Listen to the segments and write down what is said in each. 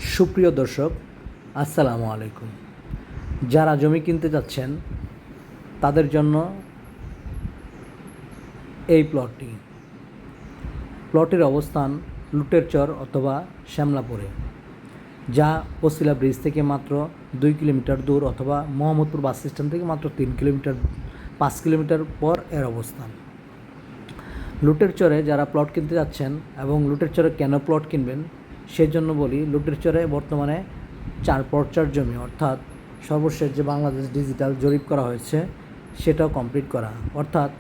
সুপ্রিয় দর্শক, আসসালামু আলাইকুম। যারা জমি কিনতে যাচ্ছেন তাদের জন্য এই প্লটের অবস্থান লুটেরচর অথবা শ্যামলাপুরে, যা বছিলা ব্রিজ থেকে মাত্র 2 কিলোমিটার দূর অথবা মোহাম্মদপুর বাস স্ট্যান্ড থেকে মাত্র 5 কিলোমিটার পর এর অবস্থান। লুটেরচরে যারা প্লট কিনতে যাচ্ছেন এবং লুটেরচরে কেন প্লট কিনবেন সেজন্য বলি, লুটেরচরে বর্তমানে 4 পর্চার জমি, অর্থাৎ সর্বশেষ যে বাংলাদেশ ডিজিটাল জরিপ করা হয়েছে সেটাও কমপ্লিট করা, অর্থাৎ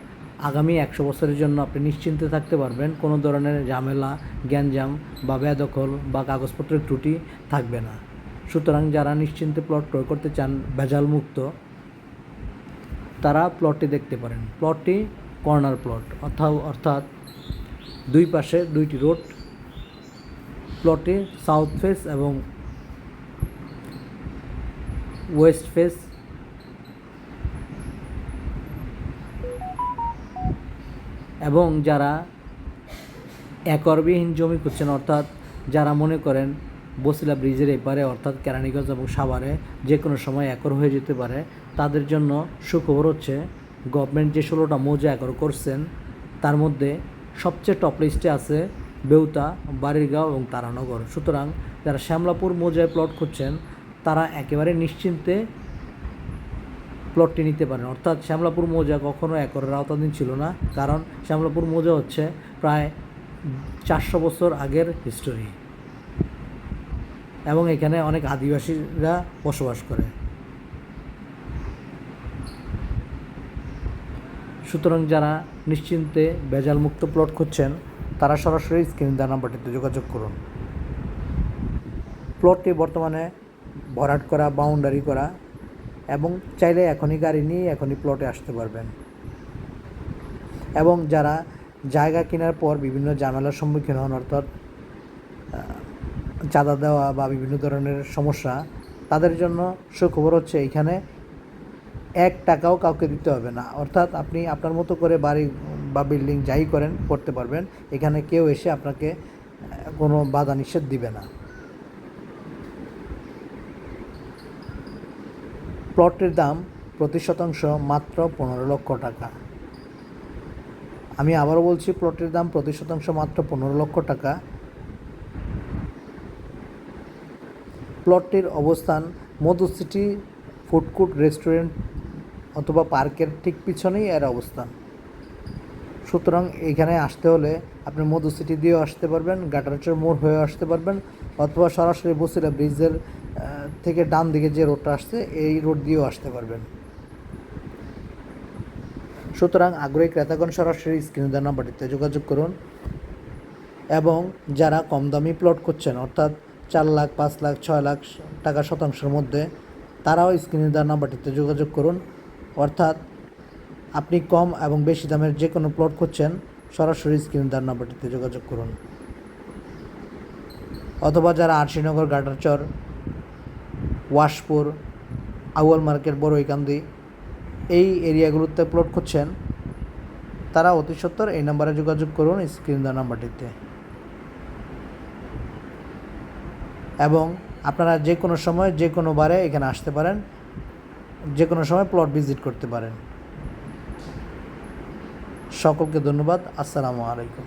আগামী 100 বছরের জন্য আপনি নিশ্চিন্তে থাকতে পারবেন। কোনো ধরনের ঝামেলা, গ্যাঞ্জাম বা বেদখল বা কাগজপত্রের ত্রুটি থাকবে না। সুতরাং যারা নিশ্চিন্তে প্লট ক্রয় করতে চান ভেজাল মুক্ত, তারা প্লটটি দেখতে পারেন। প্লটটি কর্নার প্লট, অর্থাৎ দুই পাশে 2টি রোড। প্লটে সাউথ ফেস এবং ওয়েস্ট ফেস এবং যারা একরবিহীন জমি খুঁজছেন, অর্থাৎ যারা মনে করেন বছিলা ব্রিজের এপারে অর্থাৎ কেরানীগঞ্জ এবং সাভারে যে কোনো সময় একর হয়ে যেতে পারে, তাদের জন্য সুখবর হচ্ছে গভর্নমেন্ট যে 16টা মৌজা একর করছেন তার মধ্যে সবচেয়ে টপ লিস্টে আছে বেউতা, বাড়িরগাঁও এবং তারানগর। সুতরাং যারা শ্যামলাপুর মৌজায় প্লট খুঁজছেন তারা একেবারে নিশ্চিন্তে প্লটটি নিতে পারেন। অর্থাৎ শ্যামলাপুর মৌজা কখনো একরের আওতাধীন ছিল না, কারণ শ্যামলাপুর মৌজা হচ্ছে প্রায় 400 বছর আগের হিস্টোরি এবং এখানে অনেক আদিবাসীরা বসবাস করে। সুতরাং যারা নিশ্চিন্তে ভেজালমুক্ত প্লট খুঁজছেন তারা সরাসরি স্ক্রিনে দেওয়া নাম্বারটিতে যোগাযোগ করুন। প্লটটি বর্তমানে ভরাট করা, বাউন্ডারি করা এবং চাইলে এখনই গাড়ি নিয়ে এখনই প্লটে আসতে পারবেন। এবং যারা জায়গা কেনার পর বিভিন্ন ঝামেলার সম্মুখীন হন, অর্থাৎ চাঁদা দেওয়া বা বিভিন্ন ধরনের সমস্যা, তাদের জন্য সুখবর হচ্ছে এখানে 1 টাকাও কাউকে দিতে হবে না। অর্থাৎ আপনি আপনার মতো করে বাড়ি বা বিল্ডিং যাই করতে পারবেন। এখানে কেউ এসে আপনাকে কোনো বাধা নিষেধ দিবে না। প্লটের দাম প্রতি শতাংশ মাত্র 15 লক্ষ টাকা। আমি আবারও বলছি, প্লটের দাম প্রতি শতাংশ মাত্র 15 লক্ষ টাকা। প্লটটির অবস্থান মধু সিটি ফুডকোর্ট রেস্টুরেন্ট অথবা পার্কের ঠিক পিছনেই এর অবস্থান। সুতরাং এখানে আসতে হলে আপনি মধু সিটি দিয়েও আসতে পারবেন, গাটারচর মোড় হয়েও আসতে পারবেন, অথবা সরাসরি বছিলা ব্রিজের থেকে ডান দিকে যে রোডটা আসছে এই রোড দিয়েও আসতে পারবেন। সুতরাং আগ্রহী ক্রেতাগণ সরাসরি স্ক্রিনে দেওয়া নাম্বারটিতে যোগাযোগ করুন। এবং যারা কম দামি প্লট করছেন, অর্থাৎ 4 লাখ, 5 লাখ, 6 লাখ টাকা শতাংশের মধ্যে, তারাও স্ক্রিনে দেওয়া নাম্বারটিতে যোগাযোগ করুন। অর্থাৎ আপনি কম এবং বেশি দামের যে কোনো প্লট করছেন সরাসরি স্ক্রিনে দেওয়া নাম্বারটিতে যোগাযোগ করুন। অথবা যারা আরশিনগর, গাটারচর, ওয়াশপুর, আউয়াল মার্কেট, বড়ইকান্দি এই এরিয়াগুলোতে প্লট করছেন, তারা অতি সত্বর এই নাম্বারে যোগাযোগ করুন স্ক্রিন দেওয়া নাম্বারটিতে। এবং আপনারা যে কোনো সময় যে কোনো বারে এখানে আসতে পারেন, যে কোনো সময় প্লট ভিজিট করতে পারেন। সকলকে ধন্যবাদ। আসসালামু আলাইকুম।